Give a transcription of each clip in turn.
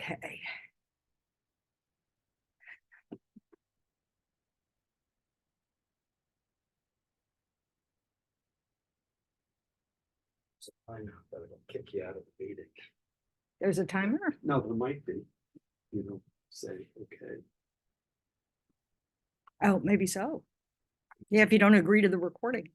Okay. I know that it'll kick you out of the meeting. There's a timer? No, there might be. You know, say, okay. Oh, maybe so. Yeah, if you don't agree to the recording.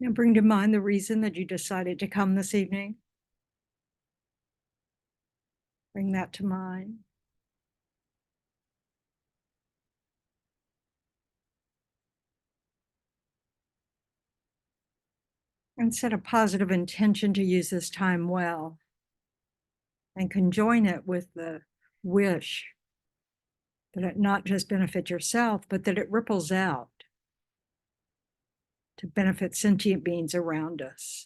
Now bring to mind the reason that you decided to come this evening. Bring that to mind. And set a positive intention to use this time well. And conjoin it with the wish that it not just benefit yourself, but that it ripples out to benefit sentient beings around us.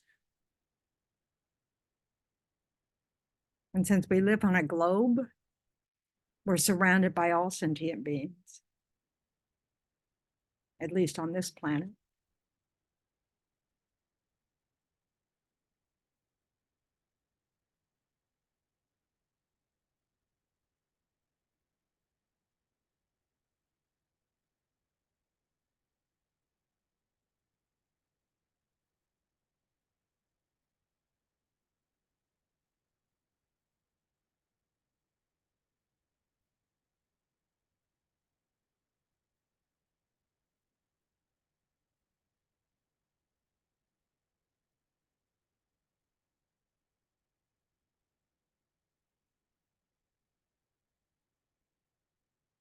And since we live on a globe, we're surrounded by all sentient beings, at least on this planet.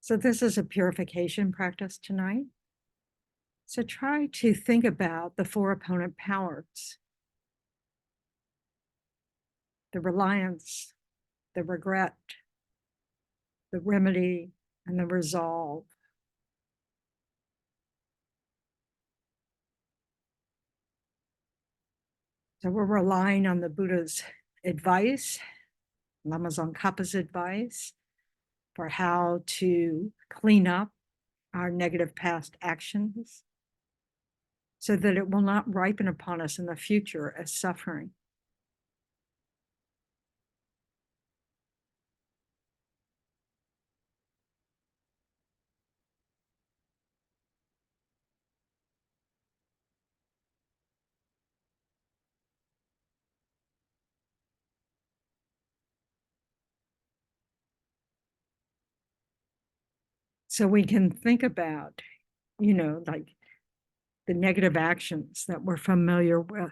So this is a purification practice tonight. So try to think about the four opponent powers: the reliance, the regret, the remedy, and the resolve. So we're relying on the Buddha's advice, Lama Tsongkhapa's advice, for how to clean up our negative past actions so that it will not ripen upon us in the future as suffering. So we can think about, like the negative actions that we're familiar with.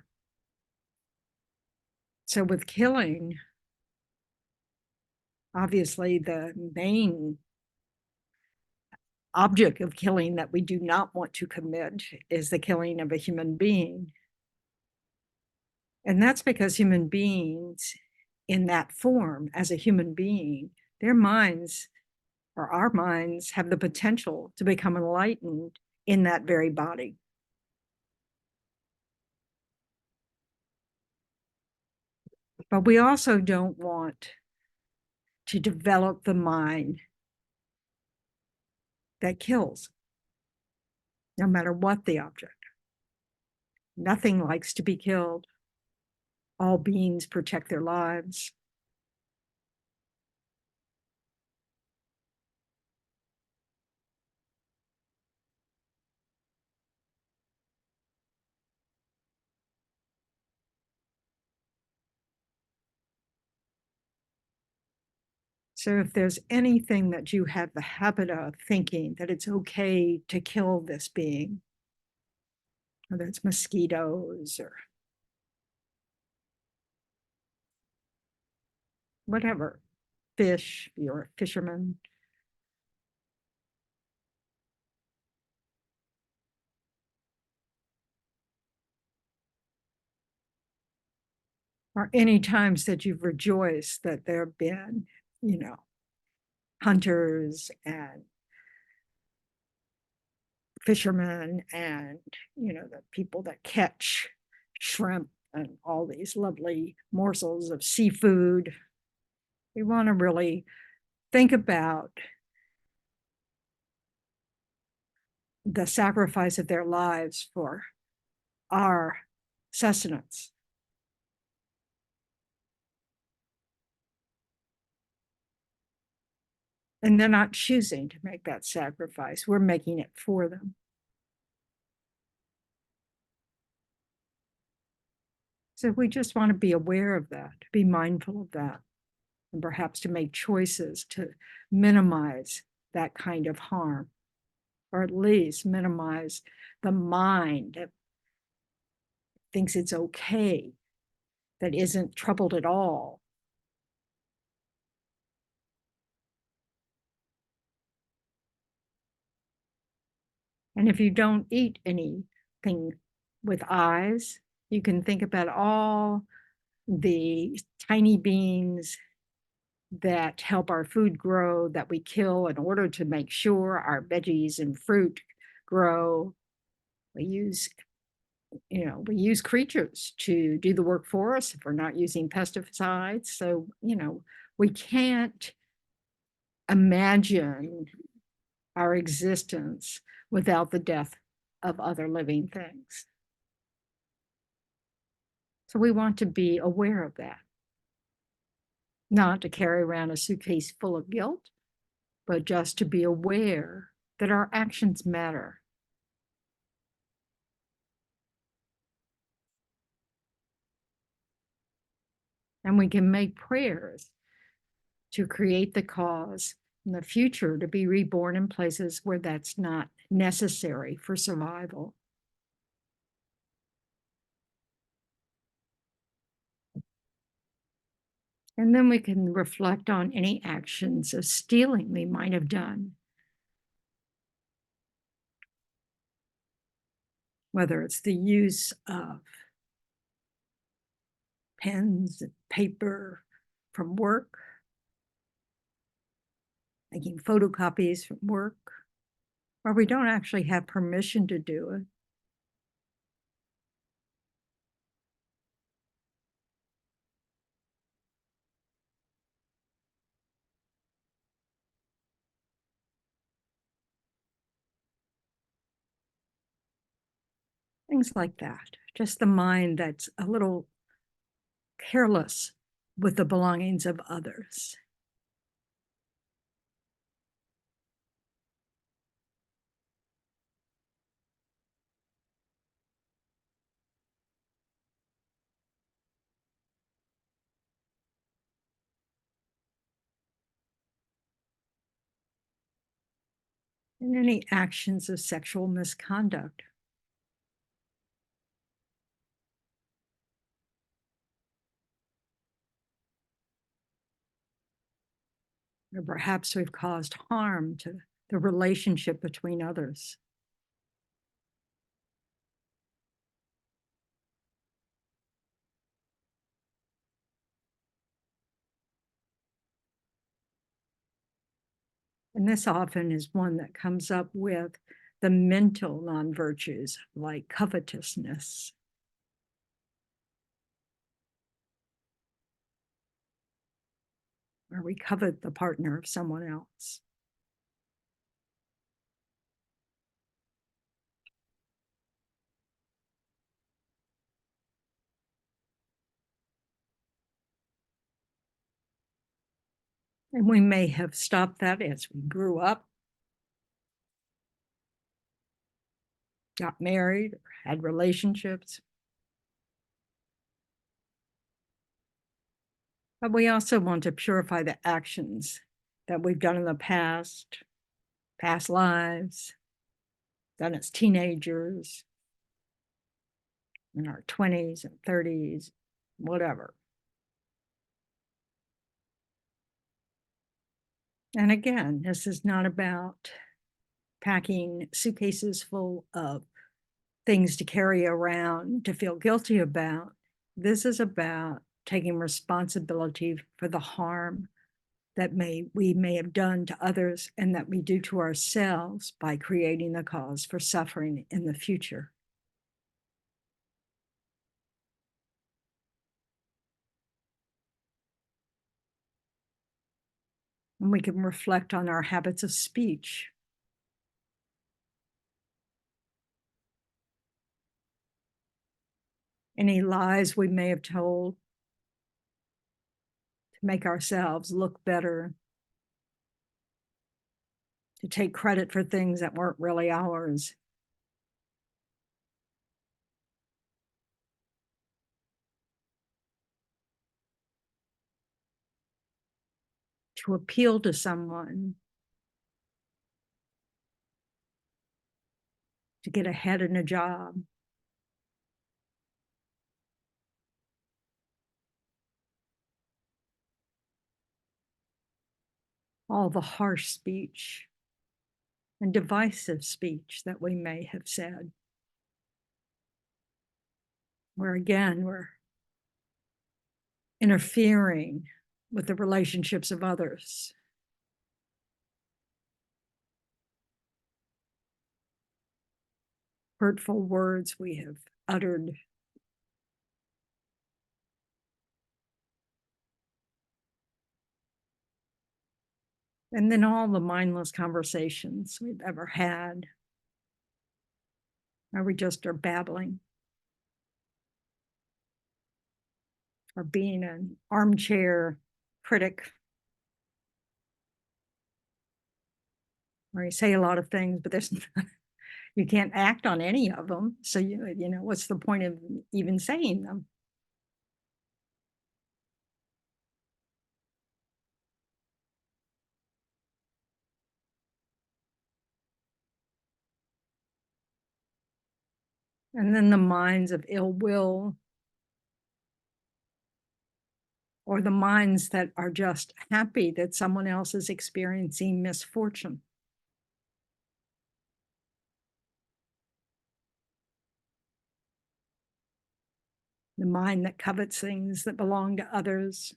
So with killing, obviously the main object of killing that we do not want to commit is the killing of a human being. And that's because human beings in that form, as a human being, their minds or our minds have the potential to become enlightened in that very body. But we also don't want to develop the mind that kills, no matter what the object. Nothing likes to be killed. all beings protect their lives. So if there's anything that you have the habit of thinking that it's okay to kill this being, whether it's mosquitoes or whatever, fish, you're a fisherman, or any times that you've rejoiced that there have been, hunters and fishermen and, the people that catch shrimp and all these lovely morsels of seafood. We want to really think about the sacrifice of their lives for our sustenance. And they're not choosing to make that sacrifice. We're making it for them. So we just want to be aware of that, to be mindful of that, and perhaps to make choices to minimize that kind of harm, or at least minimize the mind that thinks it's okay, that isn't troubled at all. And if you don't eat anything with eyes, you can think about all the tiny beings that help our food grow, that we kill in order to make sure our veggies and fruit grow. We use creatures to do the work for us if we're not using pesticides. So, we can't imagine our existence without the death of other living things. So we want to be aware of that. Not to carry around a suitcase full of guilt, but just to be aware that our actions matter. And we can make prayers to create the cause in the future to be reborn in places where that's not necessary for survival. And then we can reflect on any actions of stealing we might have done, whether it's the use of pens and paper from work, making photocopies from work, or we don't actually have permission to do it. Things like that. Just the mind that's a little careless with the belongings of others. And any actions of sexual misconduct. Or perhaps we've caused harm to the relationship between others. And this often is one that comes up with the mental non-virtues like covetousness. Where we covet the partner of someone else. And we may have stopped that as we grew up, got married, or had relationships. But we also want to purify the actions that we've done in the past lives, done as teenagers, in our 20s and 30s, whatever. And again, this is not about packing suitcases full of things to carry around to feel guilty about. This is about taking responsibility for the harm that we may have done to others and that we do to ourselves by creating the cause for suffering in the future. And we can reflect on our habits of speech. Any lies we may have told to make ourselves look better, to take credit for things that weren't really ours. To appeal to someone, to get ahead in a job. All the harsh speech and divisive speech that we may have said, where again, we're interfering with the relationships of others. Hurtful words we have uttered. And then all the mindless conversations we've ever had, where we just are babbling, or being an armchair critic, where you say a lot of things, but there's you can't act on any of them. So you know, what's the point of even saying them? And then the minds of ill will, or the minds that are just happy that someone else is experiencing misfortune. The mind that covets things that belong to others.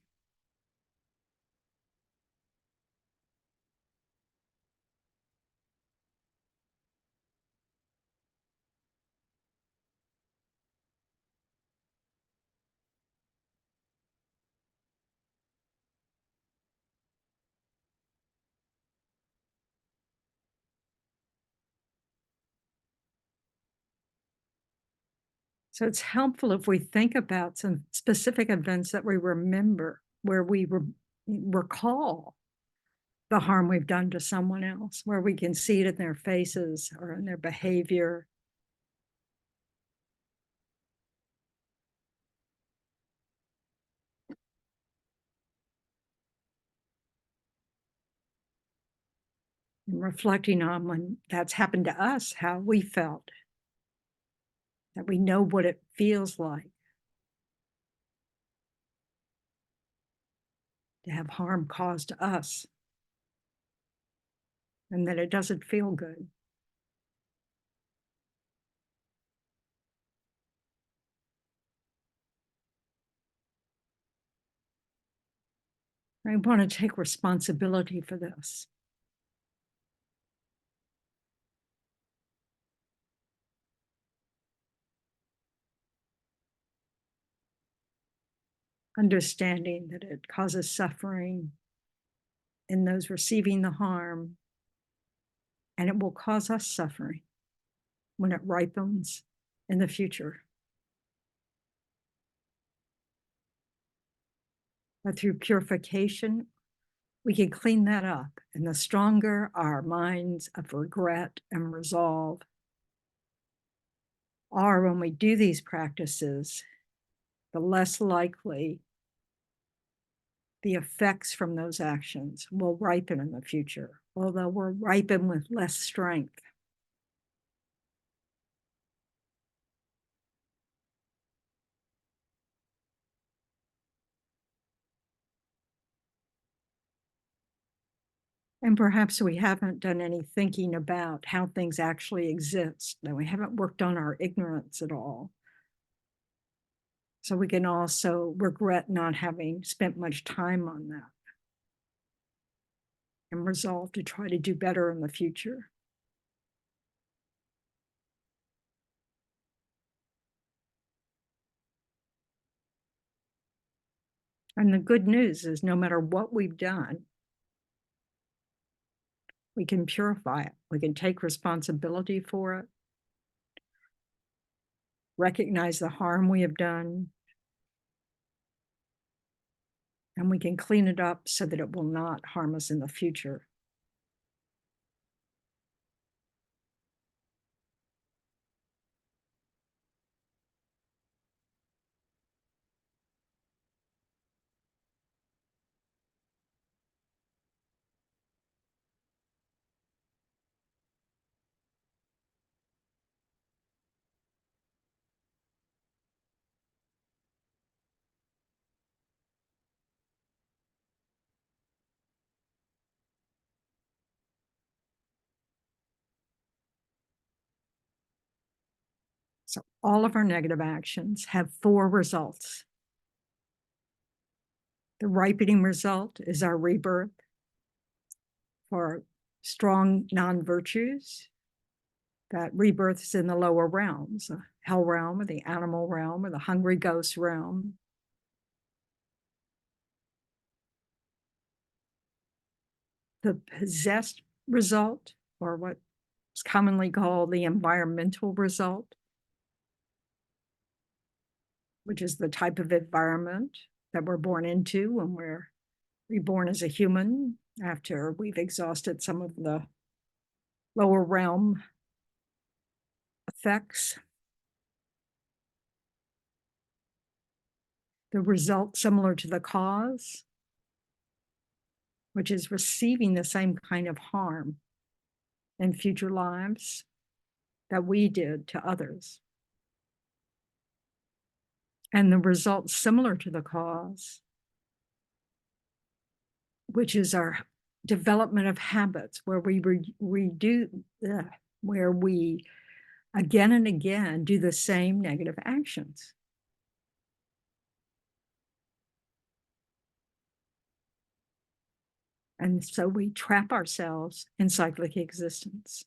So it's helpful if we think about some specific events that we remember, where we recall the harm we've done to someone else, where we can see it in their faces or in their behavior. And reflecting on when that's happened to us, how we felt, that we know what it feels like to have harm caused to us, and that it doesn't feel good. I want to take responsibility for this. Understanding that it causes suffering in those receiving the harm, and it will cause us suffering when it ripens in the future. But through purification we can clean that up. And the stronger our minds of regret and resolve are when we do these practices, the less likely the effects from those actions will ripen in the future, although we'll ripen with less strength. And perhaps we haven't done any thinking about how things actually exist, that we haven't worked on our ignorance at all. So we can also regret not having spent much time on that and resolve to try to do better in the future. And the good news is no matter what we've done, we can purify it. We can take responsibility for it, recognize the harm we have done, and we can clean it up so that it will not harm us in the future. So all of our negative actions have 4 results. The ripening result is our rebirth for strong non-virtues. That rebirth is in the lower realms, the hell realm or the animal realm or the hungry ghost realm. The possessed result, or what is commonly called the environmental result, which is the type of environment that we're born into when we're reborn as a human after we've exhausted some of the lower realm effects. The result similar to the cause, which is receiving the same kind of harm in future lives that we did to others. And the result similar to the cause, which is our development of habits where we where we again and again do the same negative actions. And so we trap ourselves in cyclic existence.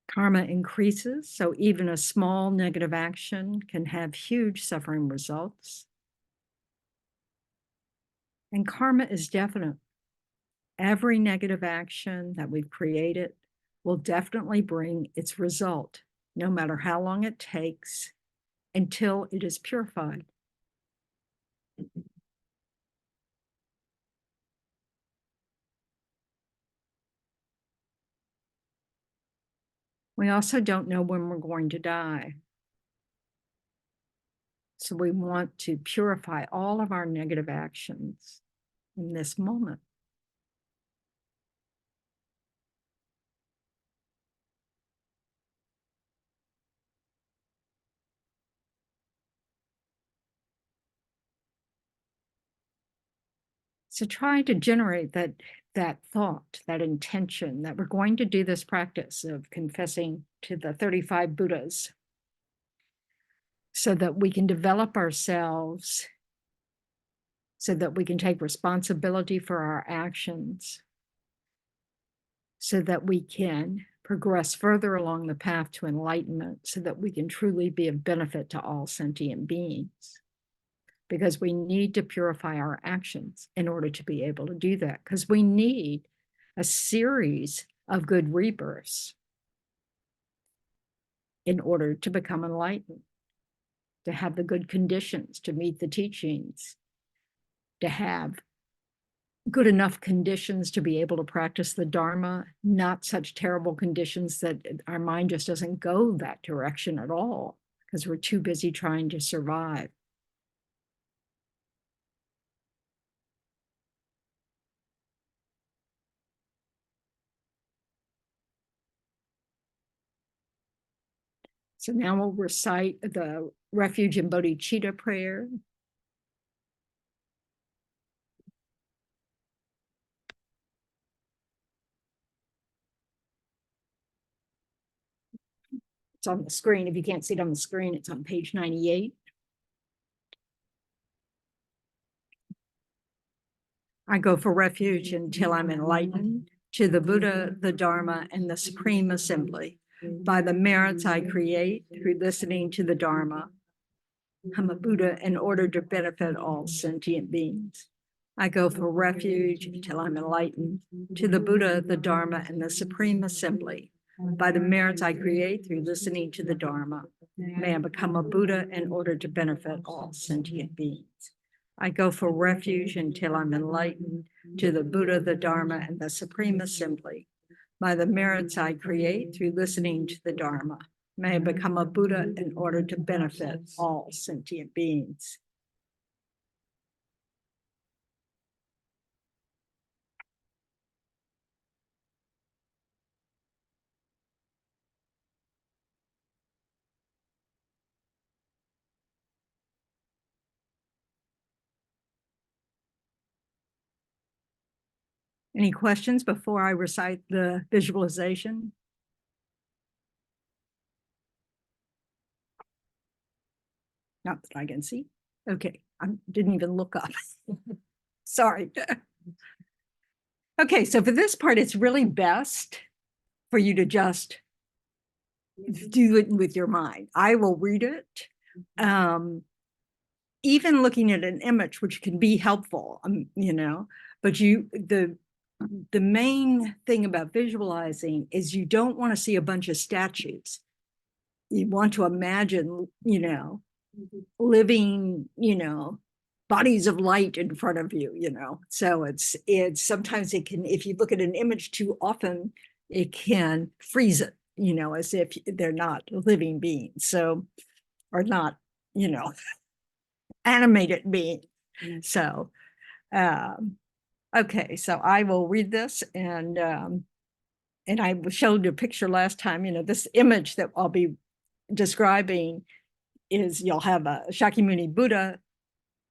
Karma increases, so even a small negative action can have huge suffering results. And karma is definite. Every negative action that we've created will definitely bring its result, no matter how long it takes, until it is purified. We also don't know when we're going to die. So we want to purify all of our negative actions in this moment. So try to generate that thought, that intention that we're going to do this practice of confessing to the 35 Buddhas so that we can develop ourselves, so that we can take responsibility for our actions, so that we can progress further along the path to enlightenment, so that we can truly be of benefit to all sentient beings. Because we need to purify our actions in order to be able to do that, because we need a series of good rebirths in order to become enlightened. to have the good conditions to meet the teachings, to have good enough conditions to be able to practice the Dharma, not such terrible conditions that our mind just doesn't go that direction at all because we're too busy trying to survive. So now we'll recite the refuge and bodhicitta prayer. It's on the screen. If you can't see it on the screen, it's on page 98. I go for refuge until I'm enlightened to the Buddha, the Dharma, and the Supreme Assembly. By the merits I create through listening to the Dharma, I'm a Buddha in order to benefit all sentient beings. I go for refuge until I'm enlightened to the Buddha, the Dharma, and the Supreme Assembly. By the merits I create through listening to the Dharma, may I become a Buddha in order to benefit all sentient beings. I go for refuge until I'm enlightened to the Buddha, the Dharma, and the Supreme Assembly. By the merits I create through listening to the Dharma, may I become a Buddha in order to benefit all sentient beings. Any questions before I recite the visualization? Not that I can see. Okay, I didn't even look up. Sorry. Okay, so for this part, it's really best for you to just do it with your mind. I will read it. Even looking at an image, which can be helpful, you know, but the main thing about visualizing is you don't want to see a bunch of statues. You want to imagine, you know, living, you know, bodies of light in front of you, you know. So it's sometimes it can, if you look at an image too often, it can freeze it, you know, as if they're not living beings. So, or not, you know, animated being. So, okay, so I will read this, and I showed you a picture last time. You know, this image that I'll be describing is you'll have a Shakyamuni Buddha,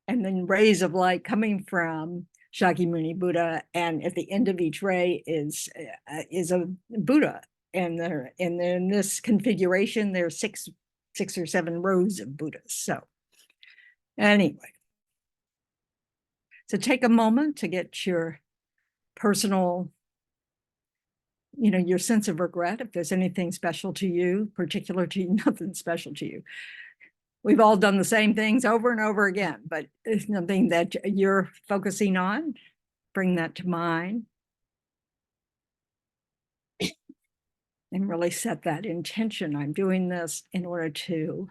and then rays of light coming from Shakyamuni Buddha, and at the end of each ray is a Buddha, and in this configuration there are six or seven rows of Buddhas. So anyway, so take a moment to get your personal, you know, your sense of regret. If there's anything special to you, particular to you, nothing special to you. We've all done the same things over and over again, but it's something that you're focusing on, bring that to mind. And really set that intention. I'm doing this in order to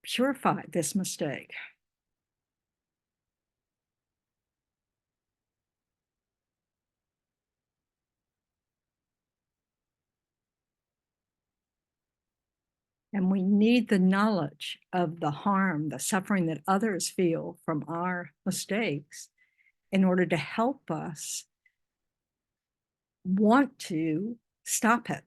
purify this mistake. And we need the knowledge of the harm, the suffering that others feel from our mistakes in order to help us want to stop it.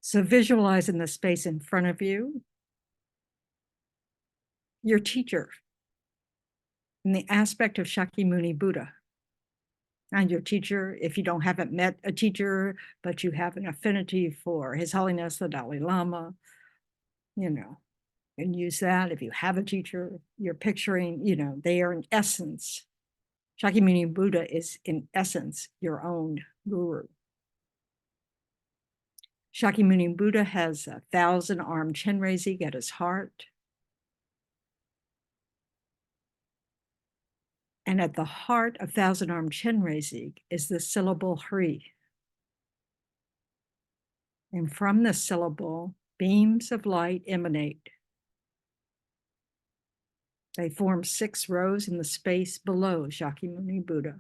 So visualize in the space in front of you your teacher in the aspect of Shakyamuni Buddha. And your teacher, if you haven't met a teacher, but you have an affinity for His Holiness, the Dalai Lama, you know, and use that. If you have a teacher, you're picturing, you know, they are in essence, Shakyamuni Buddha is in essence your own guru. Shakyamuni Buddha has 1,000-armed Chenrezig at his heart. And at the heart of thousand-armed Chenrezig is the syllable Hri. And from the syllable, beams of light emanate. They form 6 rows in the space below Shakyamuni Buddha.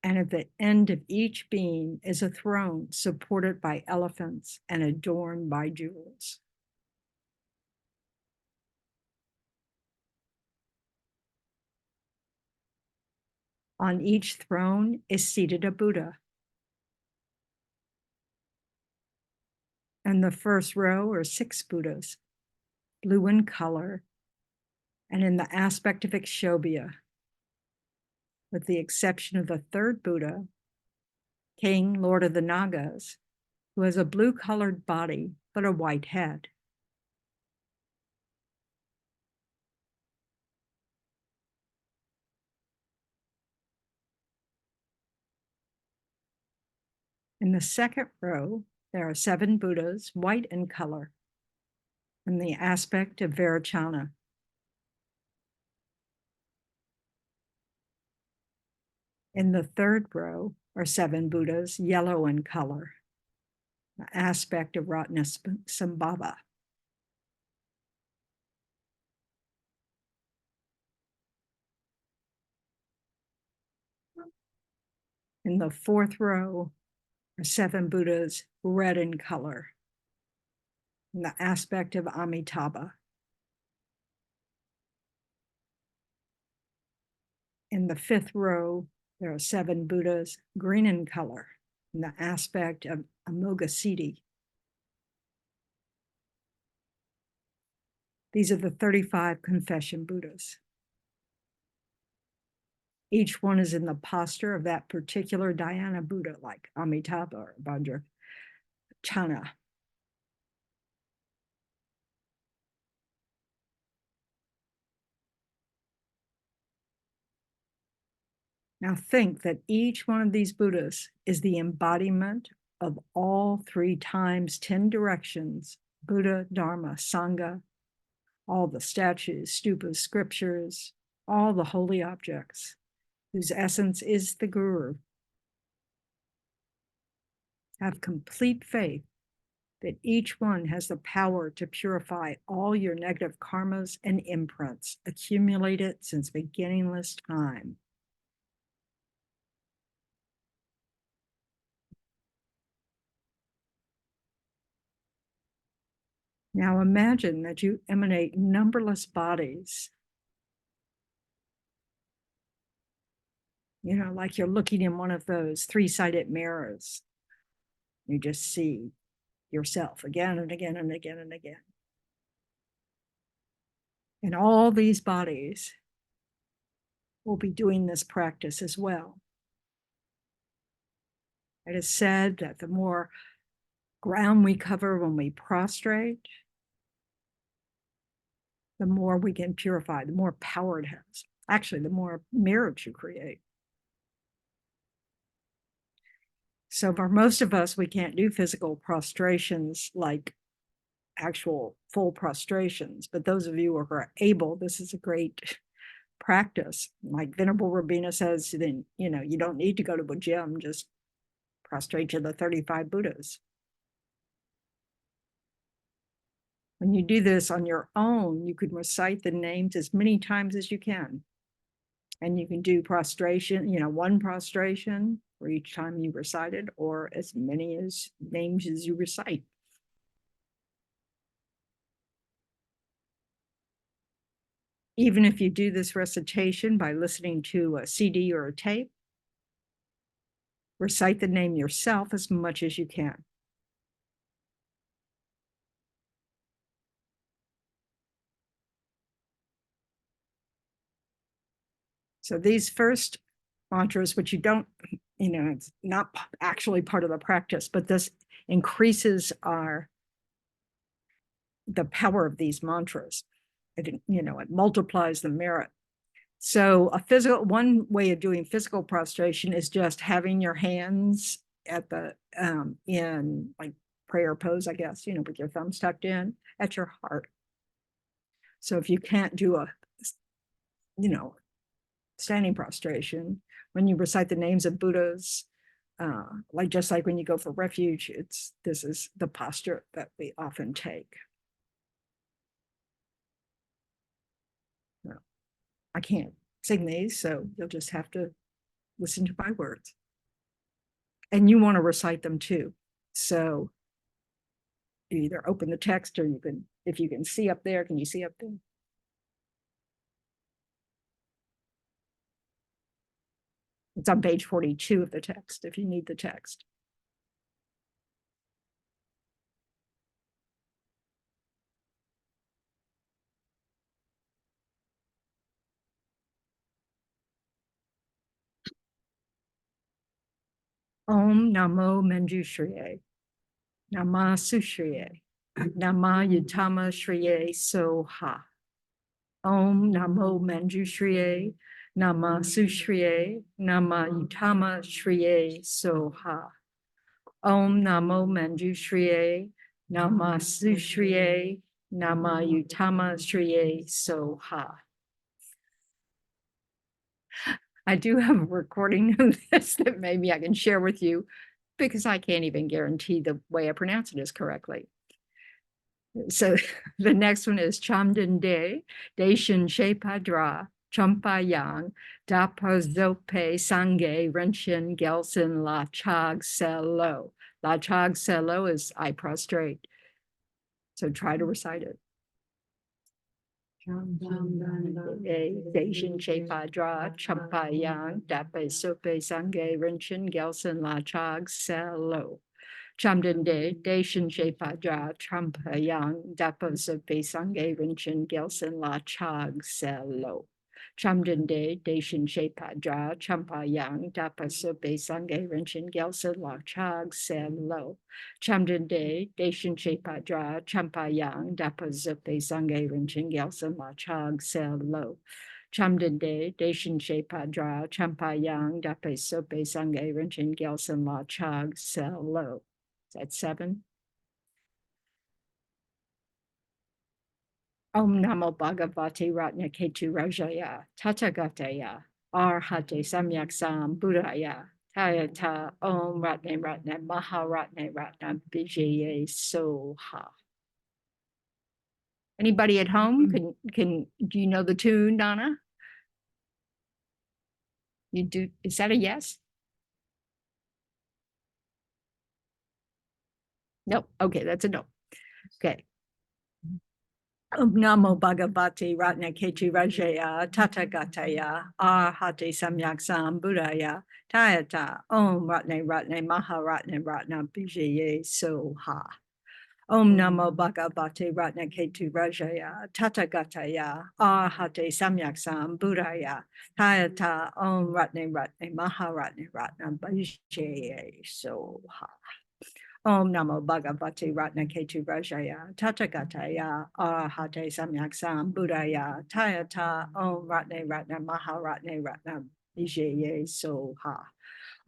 And at the end of each beam is a throne supported by elephants and adorned by jewels. On each throne is seated a Buddha. And the first row are 6 Buddhas, blue in color, and in the aspect of Ikshobhya, with the exception of the 3rd Buddha, King, Lord of the Nagas, who has a blue-colored body but a white head. In the 2nd row, there are 7 Buddhas, white in color, in the aspect of Vairocana. In the 3rd row are 7 Buddhas, yellow in color, the aspect of Ratnasambhava. In the 4th row are 7 Buddhas, red in color, in the aspect of Amitabha. In the 5th row, there are 7 Buddhas, green in color, in the aspect of Amoghasiddhi. These are the 35 confession Buddhas. Each one is in the posture of that particular Dhyana Buddha, like Amitabha or Vajrachana. Now think that each one of these Buddhas is the embodiment of all 3 times 10 directions, Buddha, Dharma, Sangha, all the statues, stupas, scriptures, all the holy objects, whose essence is the Guru. Have complete faith that each one has the power to purify all your negative karmas and imprints accumulated since beginningless time. Now imagine that you emanate numberless bodies. You know, like you're looking in one of those 3-sided mirrors. You just see yourself again and again and again and again. And all these bodies will be doing this practice as well. It is said that the more ground we cover when we prostrate, the more we can purify, the more power it has. Actually, the more mirrors you create. So for most of us, we can't do physical prostrations like actual full prostrations, but those of you who are able, this is a great practice. Like Venerable Rabina says, then, you know, you don't need to go to a gym, just prostrate to the 35 Buddhas. When you do this on your own, you can recite the names as many times as you can. And you can do prostration, you know, 1 prostration for each time you recite it, or as many as names as you recite. Even if you do this recitation by listening to a CD or a tape, recite the name yourself as much as you can. So these first mantras, which you don't, you know, it's not actually part of the practice, but this increases the power of these mantras. It, you know, it multiplies the merit. So one way of doing physical prostration is just having your hands at the, in like prayer pose, I guess, you know, with your thumbs tucked in at your heart. So if you can't do a, standing prostration, when you recite the names of Buddhas, just like when you go for refuge, this is the posture that we often take. I can't sing these, so you'll just have to listen to my words. And you want to recite them too. So you either open the text or if you can see up there, can you see up there? It's on page 42 of the text, if you need the text. Om Namo Manjushriye, Nama Sushriye, Nama Yutama Shriye Soha. Om Namo Manjushriye, Nama Sushriye, Nama Yutama Shriye Soha. Om Namo Manjushriye, Nama Sushriye, Nama Yutama Shriye Soha. I do have a recording of this that maybe I can share with you because I can't even guarantee the way I pronounce it is correctly. So the next one is Chamden De, Daishin Shepadra, Champayang, Dapa Zope, Sange, Renshin, Gelson, La Chag Selo. La Chag Selo is I prostrate. So try to recite it. Daishin Shepadra, Champayang, Dapa Zope, Sange, Renshin, Gelson, La Chag Selo. Chamden De, Daishin Shepadra, Trampayang, Dapa Zope, Sange, Rinchen, Gelson, La Chag Selo. Chamden De, Daishin Shepadra, Trampayang, Dapa Zope, Sange, Rinchen, Gelson, La Chag Selo. Chamden De, Daishin Shepadra, Trampayang, Dapa Zope, Sange, Rinchen, Gelson, La Chag Selo. Chamden De, Daishin Shepadra, Trampayang, Dapa Zope, Sange, Rinchen, Gelson, La Chag Selo. That's 7. Om Namo Bhagavate Ratna Ketu Rajaya Tathagataya Arhate Samyak Sam Buddhaya Tayata Om Ratne Ratne Maharatne Ratna Bijaye Soha. Anybody at home do you know the tune, Donna? You do. Is that a yes? Nope. Okay, that's a no. Okay. Om Namo Bhagavate Ratna Ketu Rajaya Tathagataya Arhate Samyak Sam Buddhaya Tayata Om Ratne Ratne Maharatne Ratna Bijaye Soha. Om Namo Bhagavate Ratna Ketu Rajaya Tathagataya Arhate Samyak Sam Buddhaya Tayata Om Ratne Ratne Maharatne Ratna Bijaye Soha. Om Namo Bhagavate Ratna Ketu Rajaya Tathagataya Arhate Samyak Sam Buddhaya Tayata Om Ratne Ratna Maharatne Ratna Bijaye Soha.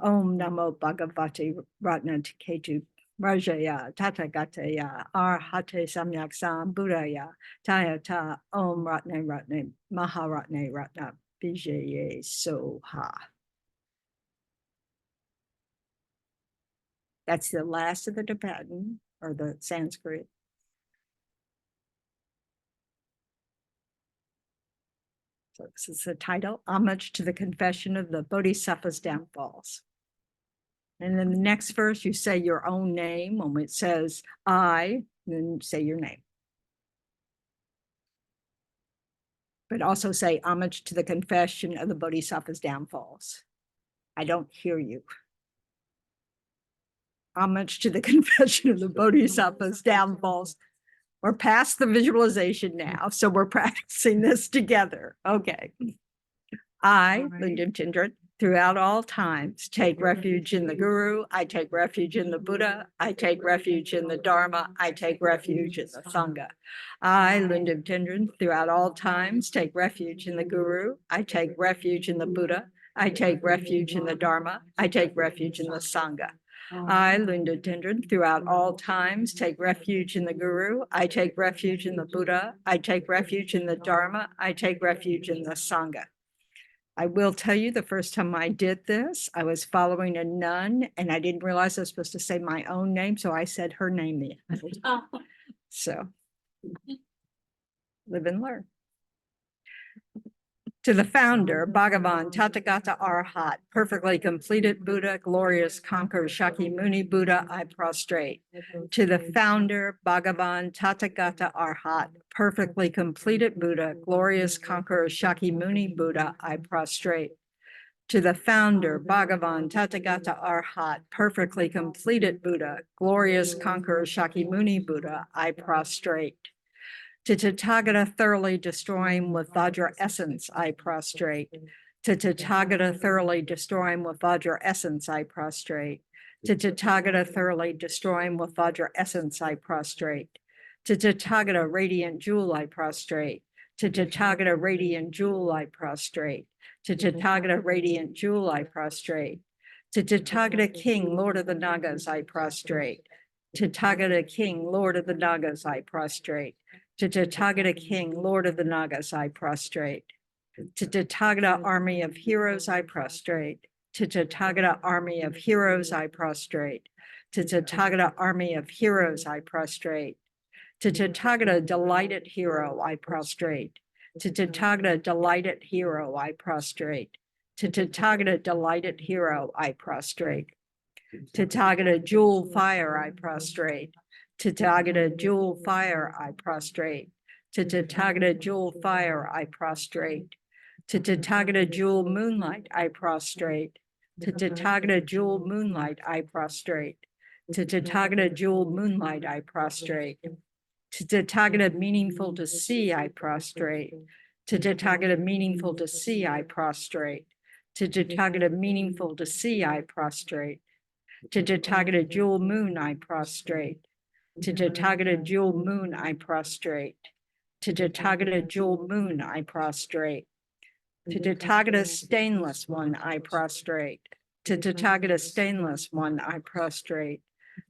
Om Namo Bhagavate Ratna Ketu Rajaya Tathagataya Arhate Samyak Sam Buddhaya Tayata Om Ratne Ratne Maharatne Ratna Bijaye Soha. That's the last of the Tibetan or the Sanskrit. So this is the title, Homage to the Confession of the Bodhisattva's Downfalls. And then the next verse, you say your own name. When it says I, then say your name. But also say homage to the confession of the Bodhisattva's downfalls. I don't hear you. Homage to the confession of the Bodhisattva's downfalls. We're past the visualization now, so we're practicing this together. Okay. I, Venerable Tendron, throughout all times, take refuge in the Guru. I take refuge in the Buddha. I take refuge in the Dharma. I take refuge in the Sangha. I, Venerable Tendron, throughout all times, take refuge in the Guru. I take refuge in the Buddha. I take refuge in the Dharma. I take refuge in the Sangha. I, Lunda Tendron, throughout all times, take refuge in the Guru. I take refuge in the Buddha. I take refuge in the Dharma. I take refuge in the Sangha. I will tell you, the first time I did this, I was following a nun and I didn't realize I was supposed to say my own name. So I said her name. So live and learn. To the founder, Bhagavan, Tathagata Arhat, perfectly completed Buddha, glorious conqueror Shakyamuni Buddha, I prostrate. To the founder, Bhagavan, Tathagata Arhat, perfectly completed Buddha, glorious conqueror Shakyamuni Buddha, I prostrate. To the founder, Bhagavan, Tathagata Arhat, perfectly completed Buddha, glorious conqueror Shakyamuni Buddha, I prostrate. To Tathagata thoroughly destroying with Vajra essence, I prostrate. To Tathagata thoroughly destroying with Vajra essence, I prostrate. To Tathagata thoroughly destroying with Vajra essence, I prostrate. To Tathagata radiant jewel, I prostrate. To Tathagata radiant jewel, I prostrate. To Tathagata radiant jewel, I prostrate. To Tathagata king, lord of the Nagas, I prostrate. To Tathagata king, lord of the Nagas, I prostrate. To Tathagata king, lord of the Nagas, I prostrate. To Tathagata army of heroes, I prostrate. To Tathagata army of heroes, I prostrate. To Tathagata army of heroes, I prostrate. To Tathagata delighted hero, I prostrate. To Tathagata delighted hero, I prostrate. To Tathagata delighted hero, I prostrate. To Tathagata jewel fire, I prostrate. To Tathagata jewel fire, I prostrate. To Tathagata jewel fire, I prostrate. To Tathagata jewel moonlight, I prostrate. To Tathagata jewel moonlight, I prostrate. To Tathagata jewel moonlight, I prostrate. To Tathagata meaningful to see, I prostrate. To Tathagata meaningful to see, I prostrate. To Tathagata meaningful to see, I prostrate. To Tathagata jewel moon, I prostrate. To Tathagata jewel moon, I prostrate. To Tathagata jewel moon, I prostrate. To Tathagata stainless one, I prostrate. To Tathagata stainless one, I prostrate.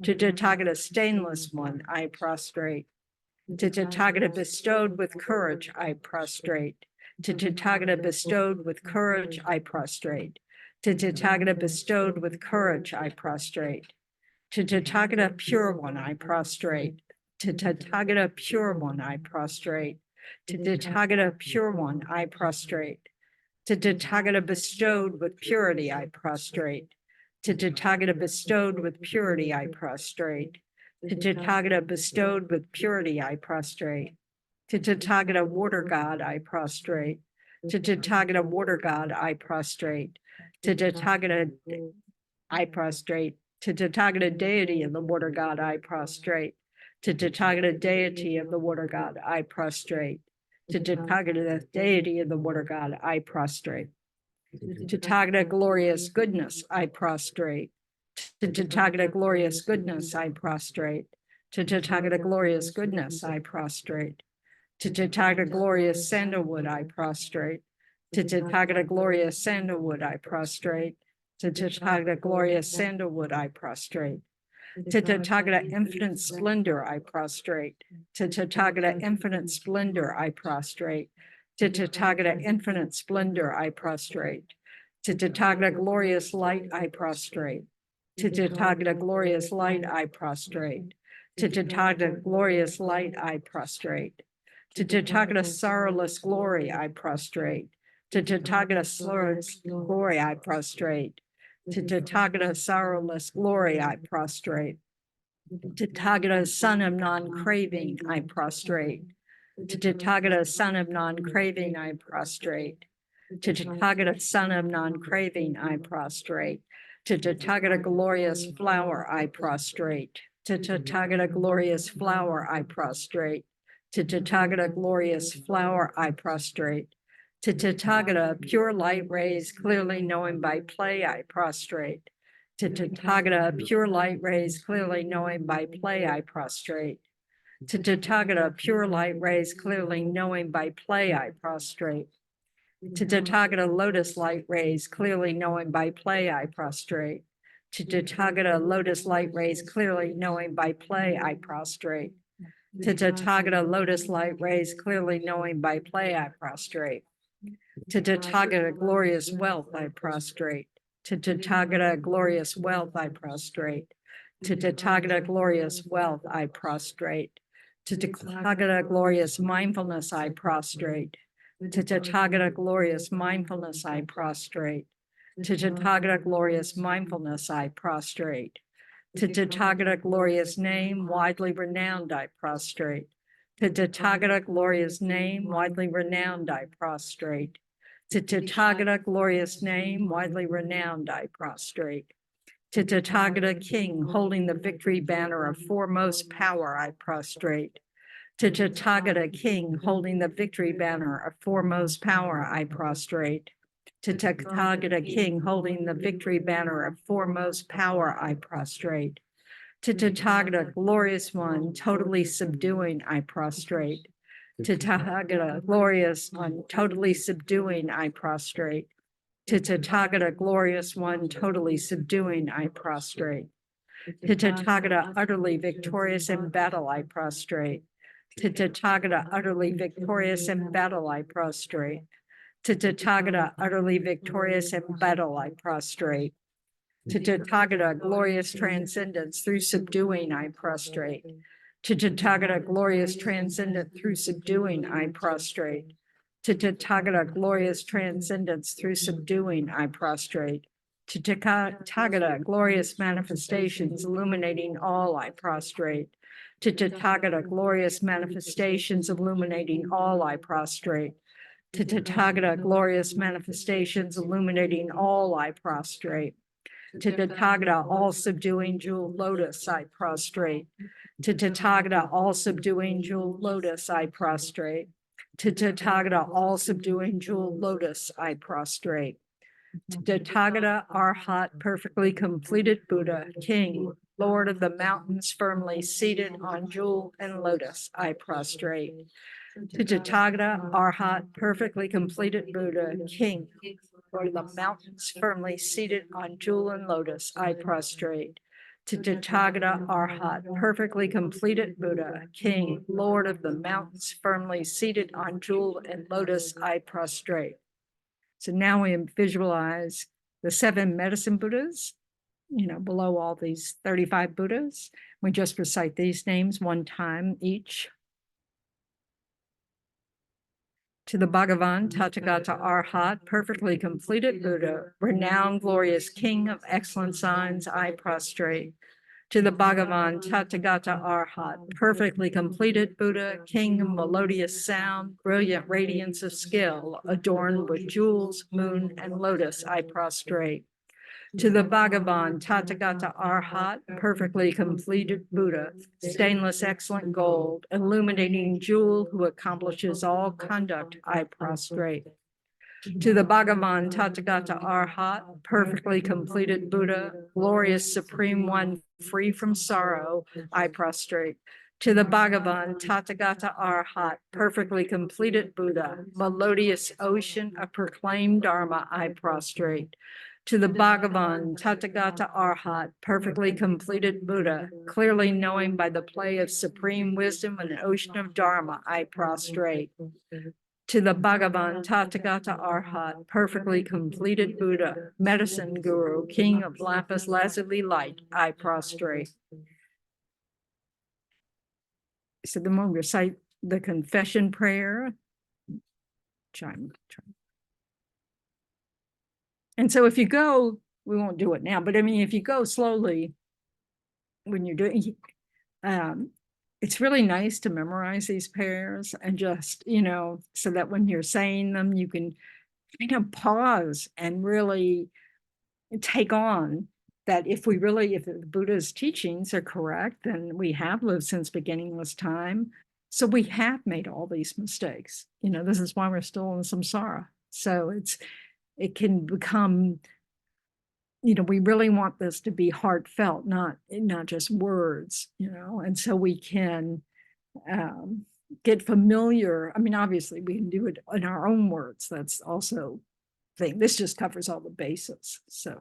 To Tathagata stainless one, I prostrate. To Tathagata bestowed with courage, I prostrate. To Tathagata bestowed with courage, I prostrate. To Tathagata bestowed with courage, I prostrate. To Tathagata pure one, I prostrate. To Tathagata pure one, I prostrate. To Tathagata pure one, I prostrate. To Tathagata bestowed with purity, I prostrate. To Tathagata bestowed with purity, I prostrate. To Tathagata bestowed with purity, I prostrate. To Tathagata water god, I prostrate. To Tathagata water god, I prostrate. To Tathagata, I prostrate. To Tathagata deity of the water god, I prostrate. To Tathagata deity of the water god, I prostrate. To Tathagata deity of the water god, I prostrate. To Tathagata glorious goodness, I prostrate. To Tathagata glorious goodness, I prostrate. To Tathagata glorious goodness, I prostrate. To Tathagata glorious sandalwood, I prostrate. To Tathagata glorious sandalwood, I prostrate. To Tathagata glorious sandalwood, I prostrate. To Tathagata infinite splendor, I prostrate. To Tathagata infinite splendor, I prostrate. To Tathagata infinite splendor, I prostrate. To Tathagata glorious light, I prostrate. To Tathagata glorious light, I prostrate. To Tathagata glorious light, I prostrate. To Tathagata sorrowless glory, I prostrate. To Tathagata sorrowless glory, I prostrate. To Tathagata sorrowless glory, I prostrate. To Tathagata son of non-craving, I prostrate. To Tathagata son of non-craving, I prostrate. To Tathagata son of non-craving, I prostrate. To Tathagata glorious flower, I prostrate. To Tathagata glorious flower, I prostrate. To Tathagata glorious flower, I prostrate. To Tathagata pure light rays, clearly knowing by play, I prostrate. To Tathagata pure light rays, clearly knowing by play, I prostrate. To Tathagata pure light rays, clearly knowing by play, I prostrate. To Tathagata lotus light rays, clearly knowing by play, I prostrate. To Tathagata, lotus light rays clearly knowing by play, I prostrate. To Tathagata, lotus light rays clearly knowing by play, I prostrate. To Tathagata, glorious wealth, I prostrate. To Tathagata, glorious wealth, I prostrate. To Tathagata, glorious wealth, I prostrate. To Tathagata, glorious mindfulness, I prostrate. To Tathagata, glorious mindfulness, I prostrate. To Tathagata, glorious mindfulness, I prostrate. To Tathagata, glorious name, widely renowned, I prostrate. To Tathagata, glorious name, widely renowned, I prostrate. To Tathagata, glorious name, widely renowned, I prostrate. To Tathagata, king, holding the victory banner of foremost power, I prostrate. To Tathagata, king, holding the victory banner of foremost power, I prostrate. To Tathagata, king, holding the victory banner of foremost power, I prostrate. To Tathagata, glorious one, totally subduing, I prostrate. To Tathagata, glorious one, totally subduing, I prostrate. To Tathagata, glorious one, totally subduing, I prostrate. To Tathagata, utterly victorious in battle, I prostrate. To Tathagata, utterly victorious in battle, I prostrate. To Tathagata, utterly victorious in battle, I prostrate. To Tathagata, glorious transcendence through subduing, I prostrate. To Tathagata, glorious transcendence through subduing, I prostrate. To Tathagata, glorious transcendence through subduing, I prostrate. To Tathagata, glorious manifestations illuminating all, I prostrate. To Tathagata, glorious manifestations illuminating all, I prostrate. To Tathagata, glorious manifestations illuminating all, I prostrate. To Tathagata, all subduing jewel lotus, I prostrate. To Tathagata, all subduing jewel lotus, I prostrate. To Tathagata, all subduing jewel lotus, I prostrate. To Tathagata, Arhat, perfectly completed Buddha, King, Lord of the mountains, firmly seated on jewel and lotus, I prostrate. To Tathagata, Arhat, perfectly completed Buddha, King, Lord of the mountains, firmly seated on jewel and lotus, I prostrate. To Tathagata, Arhat, perfectly completed Buddha, King, Lord of the mountains, firmly seated on jewel and lotus, I prostrate. So now we visualize the 7 medicine Buddhas, below all these 35 Buddhas. We just recite these names one time each. To the Bhagavan, Tathagata Arhat, perfectly completed Buddha, renowned, glorious King of excellent signs, I prostrate. To the Bhagavan, Tathagata Arhat, perfectly completed Buddha, King of melodious sound, brilliant radiance of skill, adorned with jewels, moon, and lotus, I prostrate. To the Bhagavan, Tathagata Arhat, perfectly completed Buddha, stainless excellent gold, illuminating jewel who accomplishes all conduct, I prostrate. To the Bhagavan, Tathagata Arhat, perfectly completed Buddha, glorious supreme one, free from sorrow, I prostrate. To the Bhagavan, Tathagata Arhat, perfectly completed Buddha, melodious ocean of proclaimed Dharma, I prostrate. To the Bhagavan, Tathagata Arhat, perfectly completed Buddha, clearly knowing by the play of supreme wisdom an ocean of Dharma, I prostrate. To the Bhagavan, Tathagata Arhat, perfectly completed Buddha, medicine guru, king of lapis lazuli light, I prostrate. So then we'll recite the confession prayer. And so if you go, we won't do it now, but I mean, if you go slowly when you're doing, it's really nice to memorize these prayers and just, so that when you're saying them, you can kind of pause and really take on that if the Buddha's teachings are correct, then we have lived since beginningless time. So we have made all these mistakes. This is why we're still in samsara. So it can become, we really want this to be heartfelt, not just words, and so we can get familiar. I mean, obviously we can do it in our own words. That's also thing. This just covers all the bases. So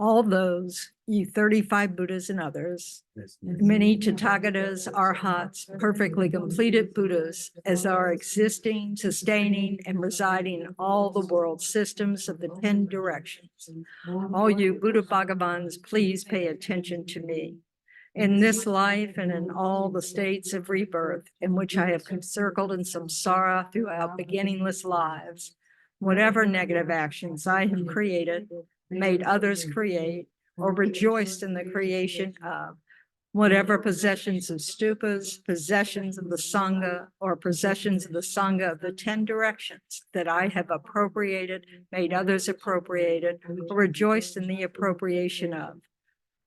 all those, you 35 Buddhas and others, Yes. many Tathagatas, Arhats, perfectly completed Buddhas, as are existing, sustaining, and residing in all the world systems of the 10 directions. All you Buddha Bhagavans, please pay attention to me. In this life and in all the states of rebirth in which I have circled in samsara throughout beginningless lives, whatever negative actions I have created, made others create, or rejoiced in the creation of, whatever possessions of stupas, possessions of the Sangha, or possessions of the Sangha of the 10 directions that I have appropriated, made others appropriated, or rejoiced in the appropriation of,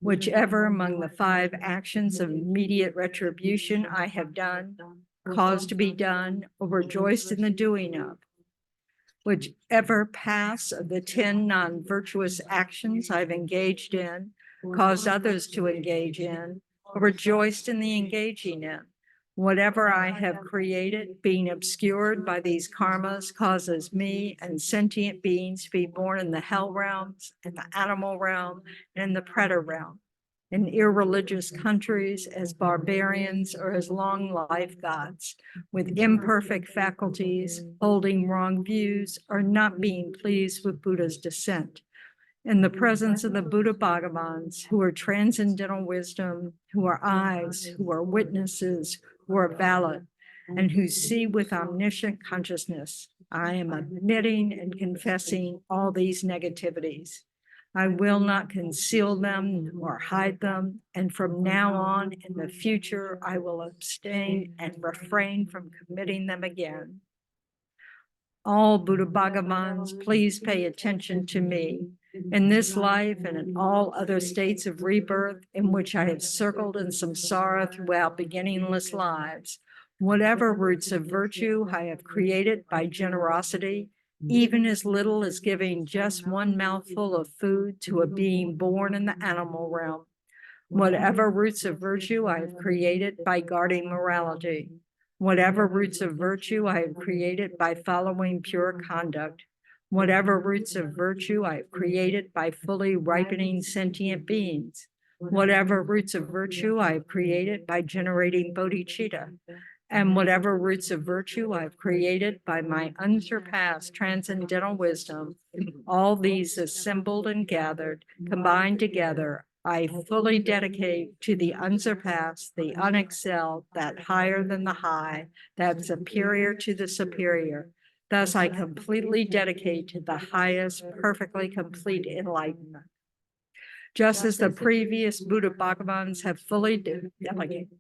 whichever among the 5 actions of immediate retribution I have done, caused to be done, or rejoiced in the doing of, whichever paths of the 10 non-virtuous actions I've engaged in, caused others to engage in, or rejoiced in the engaging in. Whatever I have created, being obscured by these karmas, causes me and sentient beings to be born in the hell realms, in the animal realm, and in the predator realm, in irreligious countries as barbarians or as long life gods, with imperfect faculties, holding wrong views, or not being pleased with Buddha's descent. In the presence of the Buddha Bhagavans, who are transcendental wisdom, who are eyes, who are witnesses, who are valid, and who see with omniscient consciousness, I am admitting and confessing all these negativities. I will not conceal them or hide them, and from now on in the future, I will abstain and refrain from committing them again. All Buddha Bhagavans, please pay attention to me. In this life and in all other states of rebirth in which I have circled in samsara throughout beginningless lives, whatever roots of virtue I have created by generosity, even as little as giving just one mouthful of food to a being born in the animal realm, whatever roots of virtue I have created by guarding morality, whatever roots of virtue I have created by following pure conduct, whatever roots of virtue I have created by fully ripening sentient beings, whatever roots of virtue I have created by generating bodhicitta, and whatever roots of virtue I've created by my unsurpassed transcendental wisdom, all these assembled and gathered, combined together, I fully dedicate to the unsurpassed, the unexcelled, that higher than the high, that superior to the superior. Thus, I completely dedicate to the highest, perfectly complete enlightenment. Just as the previous Buddha Bhagavans have fully delegated,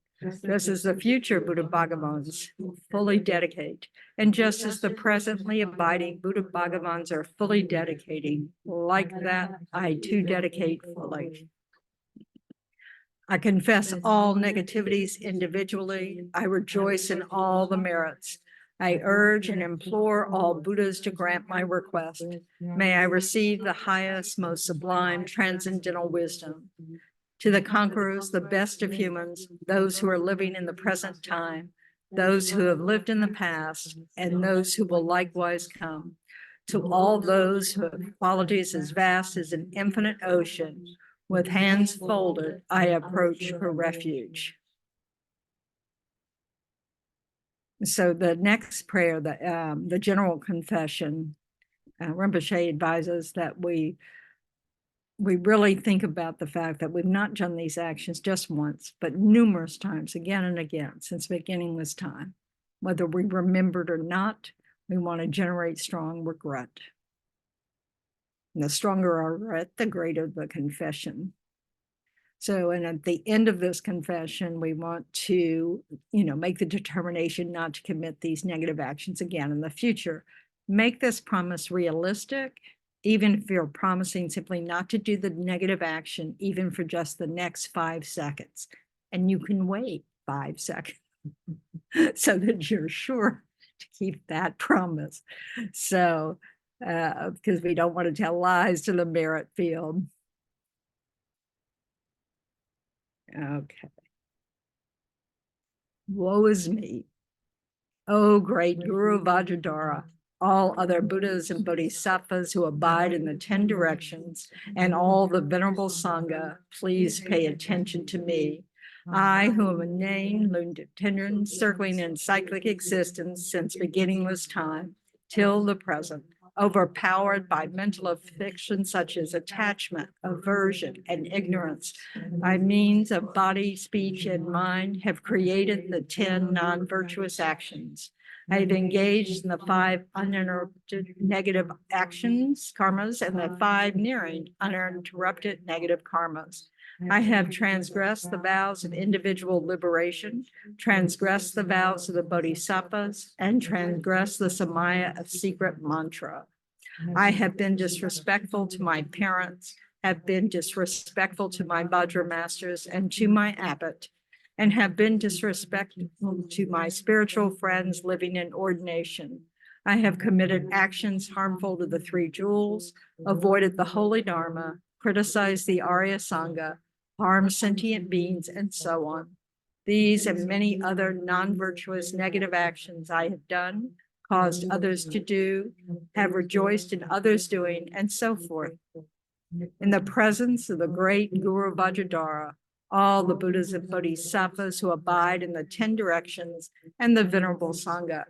just as the future Buddha Bhagavans fully dedicate, and just as the presently abiding Buddha Bhagavans are fully dedicating, like that, I too dedicate fully. I confess all negativities individually. I rejoice in all the merits. I urge and implore all Buddhas to grant my request. May I receive the highest, most sublime transcendental wisdom. To the conquerors, the best of humans, those who are living in the present time, those who have lived in the past, and those who will likewise come. To all those who have qualities as vast as an infinite ocean, with hands folded, I approach for refuge. So the next prayer, the general confession, Rinpoche advises that we really think about the fact that we've not done these actions just once, but numerous times, again and again, since beginningless time. Whether we remembered or not, we want to generate strong regret. And the stronger our regret, the greater the confession. So, and at the end of this confession, we want to, make the determination not to commit these negative actions again in the future. Make this promise realistic, even if you're promising simply not to do the negative action, even for just the next 5 seconds. And you can wait 5 seconds so that you're sure to keep that promise. So, because we don't want to tell lies to the merit field. Okay. Woe is me. Oh, great Guru Vajradhara, all other Buddhas and Bodhisattvas who abide in the 10 directions, and all the Venerable Sangha, please pay attention to me. I, who am a Ling, Tendron, circling in cyclic existence since beginningless time, till the present, overpowered by mental afflictions such as attachment, aversion, and ignorance, by means of body, speech, and mind, have created the 10 non-virtuous actions. I have engaged in the 5 uninterrupted negative actions, karmas, and the 5 nearing uninterrupted negative karmas. I have transgressed the vows of individual liberation, transgressed the vows of the bodhisattvas, and transgressed the samaya of secret mantra. I have been disrespectful to my parents, have been disrespectful to my Vajra masters and to my abbot, and have been disrespectful to my spiritual friends living in ordination. I have committed actions harmful to the 3 jewels, avoided the holy Dharma, criticized the Arya Sangha, harmed sentient beings, and so on. These and many other non-virtuous negative actions I have done, caused others to do, have rejoiced in others doing, and so forth. In the presence of the great Guru Vajradhara, all the Buddhas and Bodhisattvas who abide in the 10 directions, and the Venerable Sangha,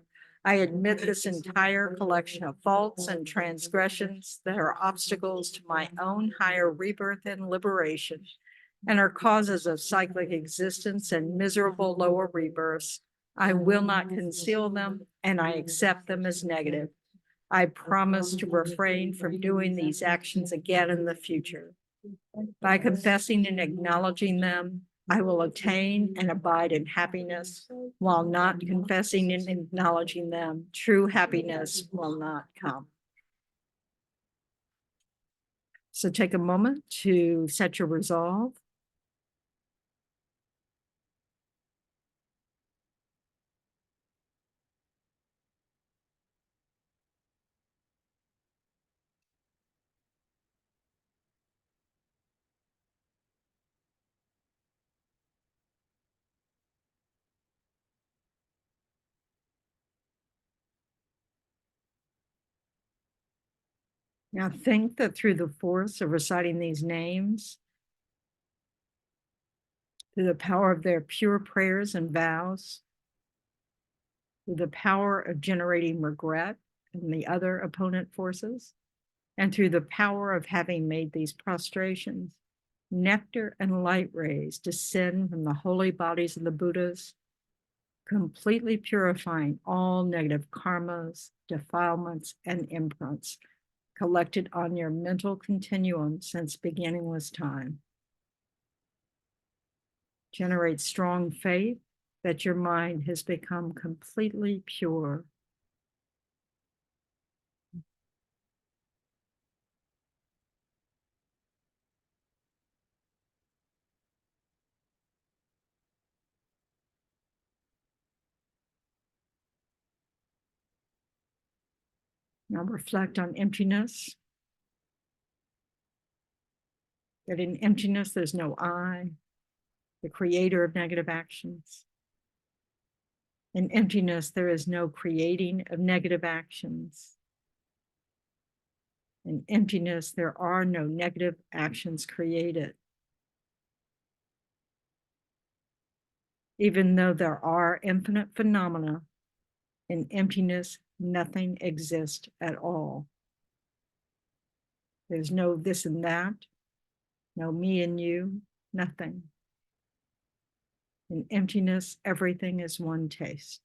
I admit this entire collection of faults and transgressions that are obstacles to my own higher rebirth and liberation, and are causes of cyclic existence and miserable lower rebirths. I will not conceal them, and I accept them as negative. I promise to refrain from doing these actions again in the future. By confessing and acknowledging them, I will attain and abide in happiness. While not confessing and acknowledging them, true happiness will not come. So take a moment to set your resolve. Now think that through the force of reciting these names, through the power of their pure prayers and vows, through the power of generating regret and the other opponent forces, and through the power of having made these prostrations, nectar and light rays descend from the holy bodies of the Buddhas, completely purifying all negative karmas, defilements, and imprints collected on your mental continuum since beginningless time. Generate strong faith that your mind has become completely pure. Now reflect on emptiness. That in emptiness, there's no I, the creator of negative actions. In emptiness, there is no creating of negative actions. In emptiness, there are no negative actions created. Even though there are infinite phenomena, in emptiness, nothing exists at all. There's no this and that, no me and you, nothing. In emptiness, everything is one taste.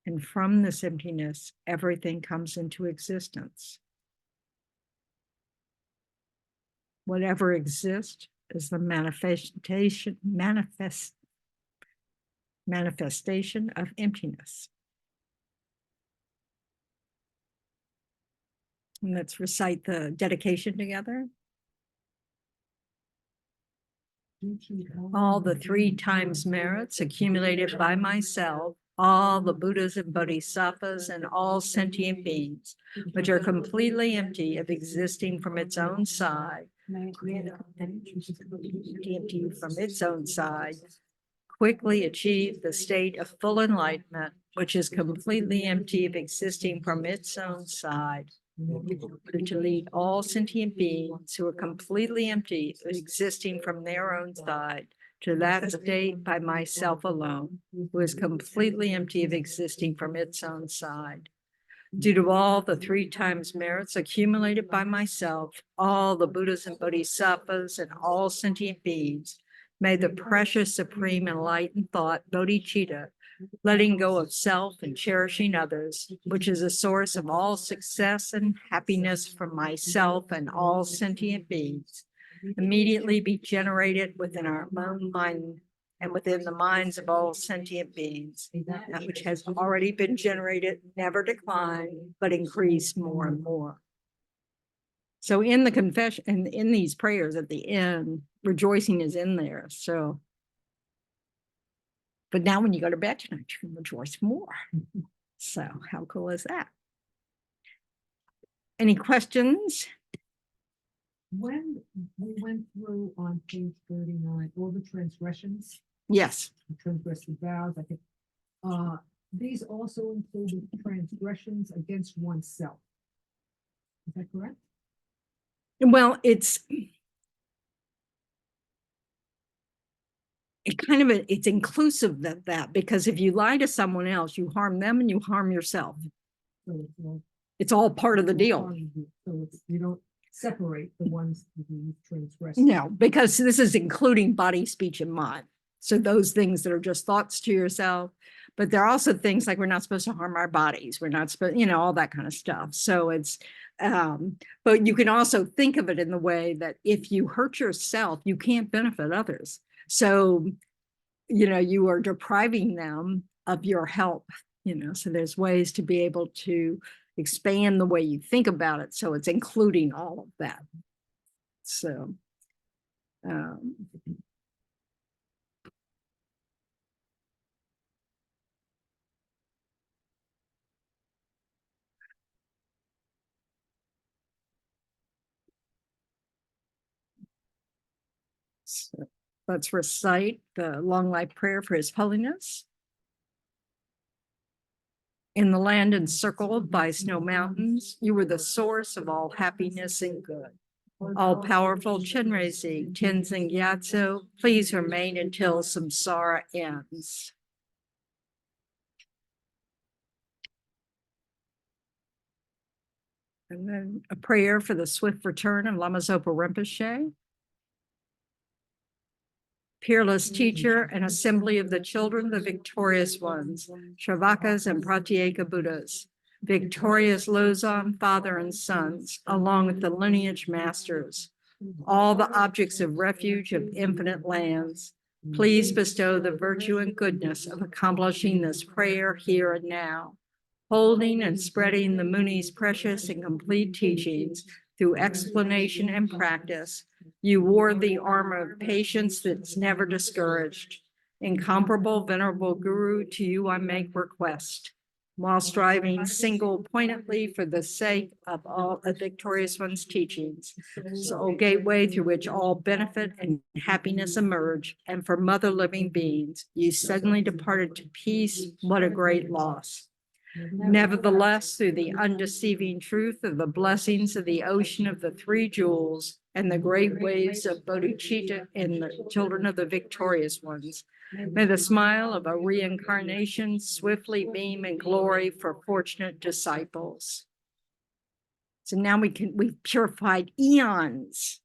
And from this emptiness, everything comes into existence. Whatever exists is the manifestation of emptiness. And let's recite the dedication together. All the 3 times merits accumulated by myself, all the Buddhas and Bodhisattvas, and all sentient beings, which are completely empty of existing from its own side, empty from its own side, quickly achieve the state of full enlightenment, which is completely empty of existing from its own side. To lead all sentient beings who are completely empty of existing from their own side to that state by myself alone, who is completely empty of existing from its own side. Due to all the 3 times merits accumulated by myself, all the Buddhas and Bodhisattvas and all sentient beings, may the precious supreme enlightened thought bodhicitta, letting go of self and cherishing others, which is a source of all success and happiness for myself and all sentient beings, immediately be generated within our own mind and within the minds of all sentient beings. That which has already been generated never decline, but increase more and more. So in the confession and in these prayers at the end, rejoicing is in there. So, but now when you go to bed tonight, you can rejoice more. So how cool is that? Any questions? When we went through on page 39, all the transgressions, Yes. transgressive vows, I think, these also included transgressions against oneself. Is that correct? Well, it's it's inclusive of that, because if you lie to someone else, you harm them and you harm yourself. So It's all part of the deal. So you don't separate the ones that you transgress. No, because this is including body, speech, and mind. So those things that are just thoughts to yourself, but there are also things like we're not supposed to harm our bodies. We're not supposed, all that kind of stuff. So it's, but you can also think of it in the way that if you hurt yourself, you can't benefit others. So, you are depriving them of your help, so there's ways to be able to expand the way you think about it. So it's including all of that. So, so let's recite the long life prayer for His Holiness. In the land encircled by snow mountains, you were the source of all happiness and good. All-powerful Chenrezig, Tenzin Gyatso, please remain until samsara ends. And then a prayer for the swift return of Lama Zopa Rinpoche. Peerless teacher and assembly of the children, the victorious ones, Shravakas and Pratyeka Buddhas, victorious Losam, father and sons, along with the lineage masters, all the objects of refuge of infinite lands, please bestow the virtue and goodness of accomplishing this prayer here and now, holding and spreading the Muni's precious and complete teachings through explanation and practice. You wore the armor of patience that's never discouraged. Incomparable, venerable Guru, to you I make request, while striving single-pointedly for the sake of all the victorious one's teachings, sole gateway through which all benefit and happiness emerge, and for mother living beings, you suddenly departed to peace. What a great loss. Nevertheless, through the undeceiving truth of the blessings of the ocean of the 3 jewels and the great waves of bodhicitta in the children of the victorious ones, may the smile of a reincarnation swiftly beam in glory for fortunate disciples. So now we've purified eons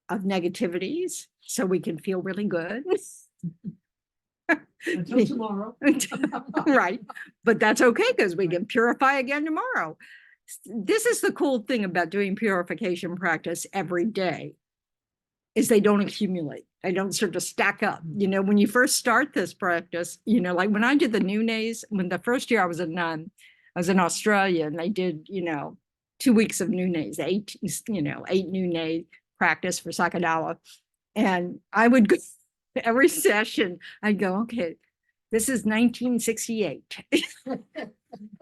of negativities, so we can feel really good. Until tomorrow. Right, but that's okay because we can purify again tomorrow. This is the cool thing about doing purification practice every day, is they don't accumulate. They don't sort of stack up. When you first start this practice, like when I did the Nunes, when the first year I was a nun, I was in Australia and they did, 2 weeks of Nunes, 8 Nunes practice for Sakadala. And I would go every session, I'd go, okay, this is 1968.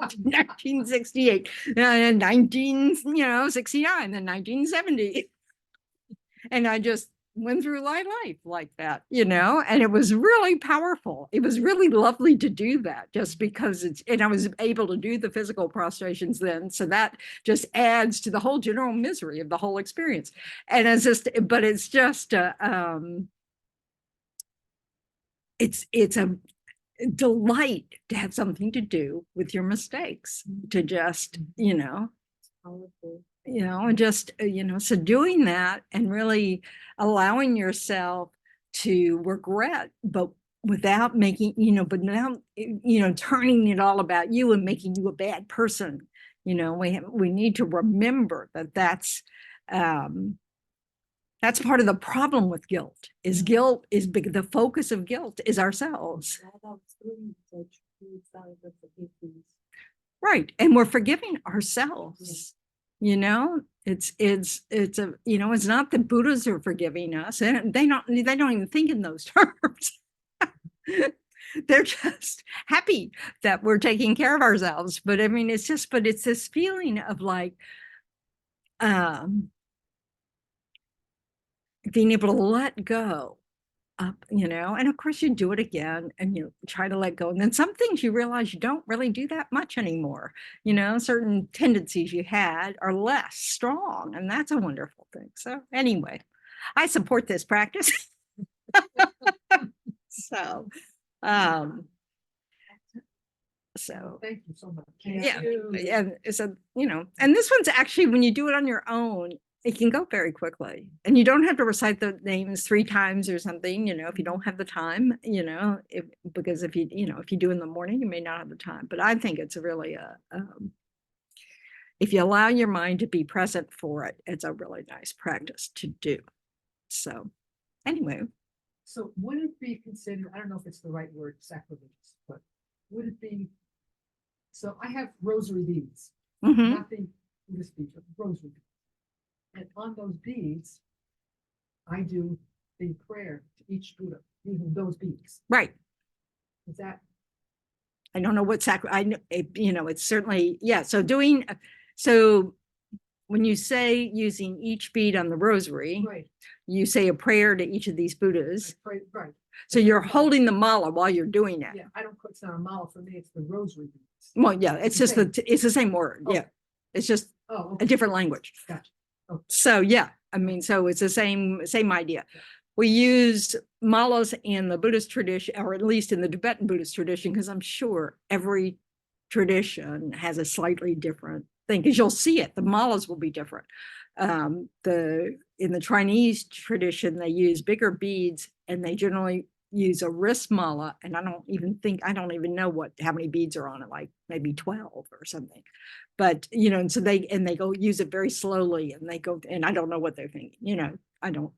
1968, and 1969, then 1970. And I just went through my life like that, and it was really powerful. It was really lovely to do that just because and I was able to do the physical prostrations then. So that just adds to the whole general misery of the whole experience. And it's just, but it's just, it's a delight to have something to do with your mistakes, to just, Powerful. and just, so doing that and really allowing yourself to regret, but without making, but now, turning it all about you and making you a bad person. We need to remember that that's part of the problem with guilt. Is guilt is big. The focus of guilt is ourselves. Right. And we're forgiving ourselves. It's not that Buddhas are forgiving us, and they don't even think in those terms. They're just happy that we're taking care of ourselves. But I mean, it's this feeling of like, being able to let go up, and of course you do it again and you try to let go. And then some things you realize you don't really do that much anymore. Certain tendencies you had are less strong, and that's a wonderful thing. So anyway, I support this practice. So, Thank you so much. yeah, and so, and this one's actually, when you do it on your own, it can go very quickly, and you don't have to recite the names 3 times or something, if you don't have the time, because if you do in the morning, you may not have the time. But I think it's really if you allow your mind to be present for it, it's a really nice practice to do. So anyway. So would it be considered, I don't know if it's the right word, sacrilegious, but would it be, so I have rosary beads, Mhm. not the Buddhist beads, but rosary beads. And on those beads, I do the prayer to each Buddha using those beads. Right. Is that? I don't know what I know, it's certainly, yeah. So when you say using each bead on the rosary, Right. you say a prayer to each of these Buddhas. I pray, right. So you're holding the mala while you're doing it. Yeah, it's not a mala for me, it's the rosary beads. Well, yeah, it's just it's the same word. Oh. Yeah. It's just Oh, a okay. different language. Gotcha. Okay. So yeah, I mean, so it's the same idea. We use malas in the Buddhist tradition, or at least in the Tibetan Buddhist tradition, because I'm sure every tradition has a slightly different thing, because you'll see it. The malas will be different. In the Chinese tradition, they use bigger beads, and they generally use a wrist mala, and I don't even know how many beads are on it, like maybe 12 or something. But and so they go use it very slowly, and they go, and I don't know what they're thinking. I don't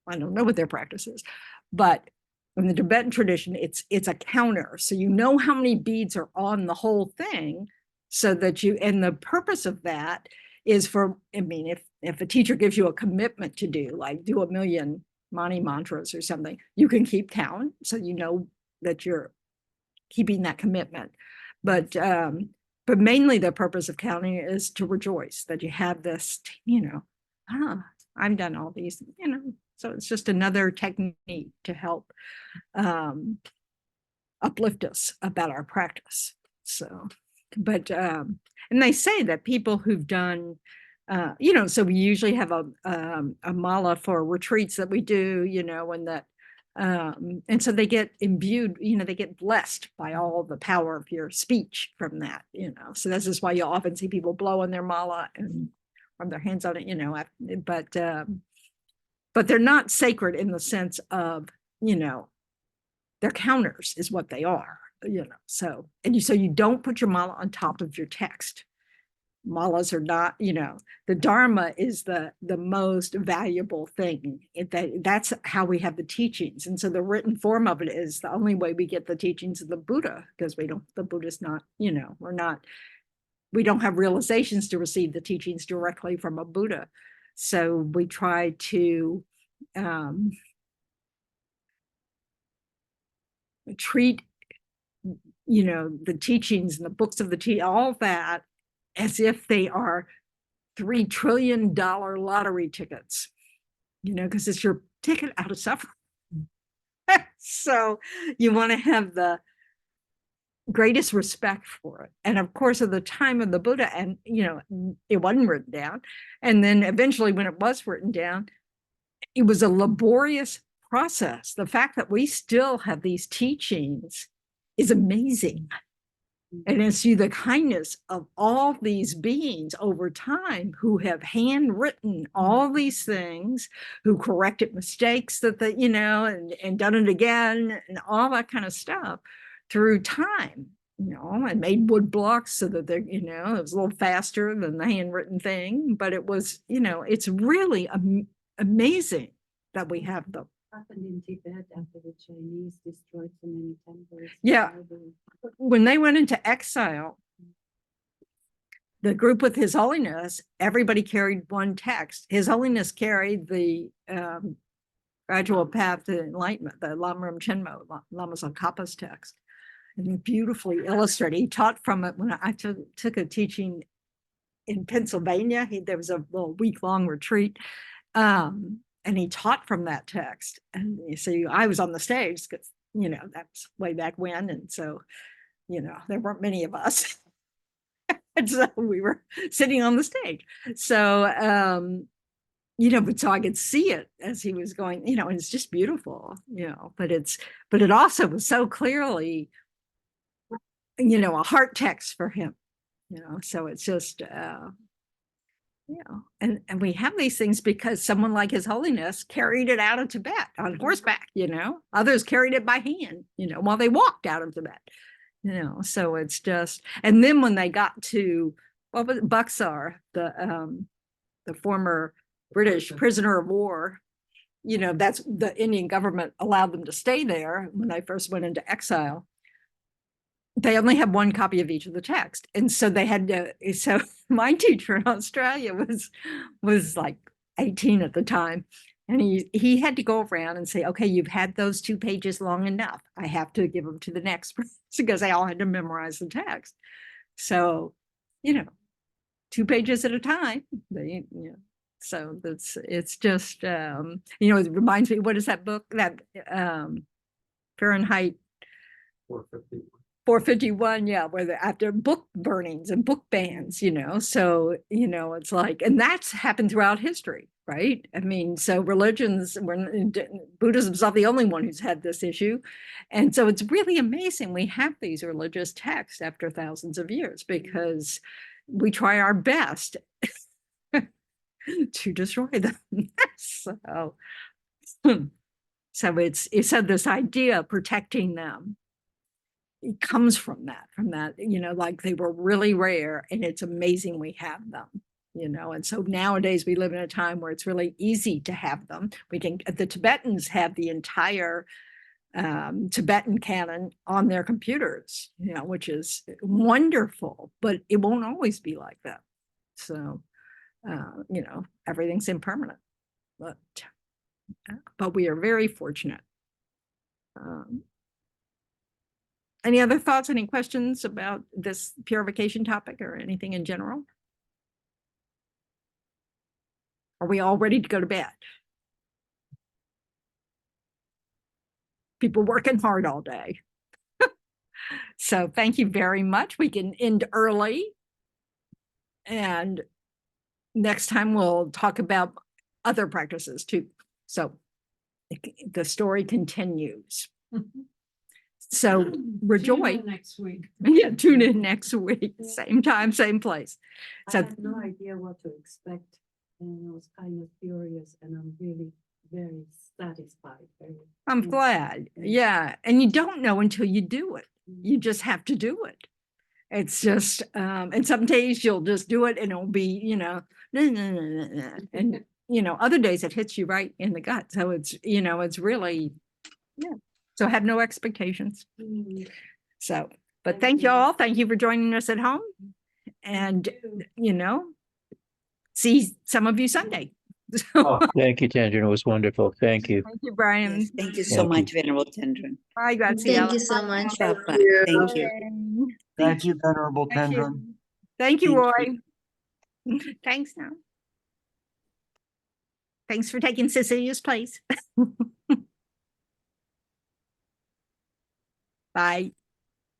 know what their practice is. But in the Tibetan tradition, it's a counter, so you know how many beads are on the whole thing, so that and the purpose of that is for, I mean, if a teacher gives you a commitment to do 1 million Mani mantras or something, you can keep count, so you know that you're keeping that commitment. But mainly the purpose of counting is to rejoice that you have this, I've done all these, so it's just another technique to help uplift us about our practice. So, but, and they say that people who've done, so we usually have a mala for retreats that we do, and that, and so they get imbued, they get blessed by all the power of your speech from that, so this is why you often see people blow on their mala and rub their hands on it, but they're not sacred in the sense of, they're counters is what they are, so, so you don't put your mala on top of your text. Malas are not, the Dharma is the most valuable thing. That's how we have the teachings. And so the written form of it is the only way we get the teachings of the Buddha, because the Buddha's not, we don't have realizations to receive the teachings directly from a Buddha. So we try to treat, the teachings and the books of all that as if they are $3 trillion lottery tickets. because it's your ticket out of suffering. So you want to have the greatest respect for it. And of course, at the time of the Buddha, and it wasn't written down. And then eventually when it was written down, it was a laborious process. The fact that we still have these teachings is amazing. And it's through the kindness of all these beings over time who have handwritten all these things, who corrected mistakes that and done it again and all that kind of stuff through time, and made wood blocks so that they're, it was a little faster than the handwritten thing, but it was, it's really amazing that we have them. Happened in Tibet after the Chinese destroyed so many temples. Yeah. When they went into exile, the group with His Holiness, everybody carried one text. His Holiness carried the Gradual Path to Enlightenment, the Lama Chenmo, Lama Tsongkhapa's text, and beautifully illustrated. He taught from it when I took a teaching in Pennsylvania. There was a little week-long retreat. And he taught from that text. And you see, I was on the stage because, that's way back when. And so, there weren't many of us. And so we were sitting on the stage. So, but so I could see it as he was going, and it's just beautiful, but it also was so clearly, a heart text for him, so it's just, and we have these things because someone like His Holiness carried it out of Tibet on horseback, others carried it by hand, while they walked out of Tibet, so it's just, and then when they got to, what was it, Buxar, the former British prisoner of war, that's the Indian government allowed them to stay there when they first went into exile. They only had one copy of each of the text. And so they had to, so my teacher in Australia was like 18 at the time. And he had to go around and say, okay, you've had those 2 pages long enough. I have to give them to the next person because they all had to memorize the text. So, 2 pages at a time. So it's just, it reminds me, what is that book? That Fahrenheit 451, yeah, where after book burnings and book bans, so, it's like, and that's happened throughout history, right? I mean, so religions, Buddhism's not the only one who's had this issue. And so it's really amazing we have these religious texts after thousands of years because we try our best to destroy them. So it's this idea of protecting them. It comes from that, like they were really rare and it's amazing we have them, and so nowadays we live in a time where it's really easy to have them. The Tibetans have the entire Tibetan canon on their computers, which is wonderful, but it won't always be like that. So, everything's impermanent, but we are very fortunate. Any other thoughts, any questions about this purification topic or anything in general? Are we all ready to go to bed? People working hard all day. So thank you very much. We can end early. And next time we'll talk about other practices too. So the story continues. So rejoice. Next week. Yeah, tune in next week, same time, same place. I had no idea what to expect, and I was kind of curious, and I'm really very satisfied. I'm glad. Yeah. And you don't know until you do it. You just have to do it. It's just, and some days you'll just do it and it'll be, and, other days it hits you right in the gut. So it's, it's really, yeah. So have no expectations. So, but thank you all. Thank you for joining us at home. And, see some of you Sunday. Thank you, Tendron. It was wonderful. Thank you. Thank you, Brian. Yes, thank you so Thank you. much, Venerable Tendron. Bye, Graciela. Thank you so much, Papa. Thank you. Thank you, Venerable Thank you. Tendron. Thank you, Thank Roy. Thanks now. Thanks for taking Cecilia's place. Bye.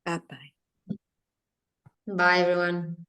Bye-bye. Bye, everyone.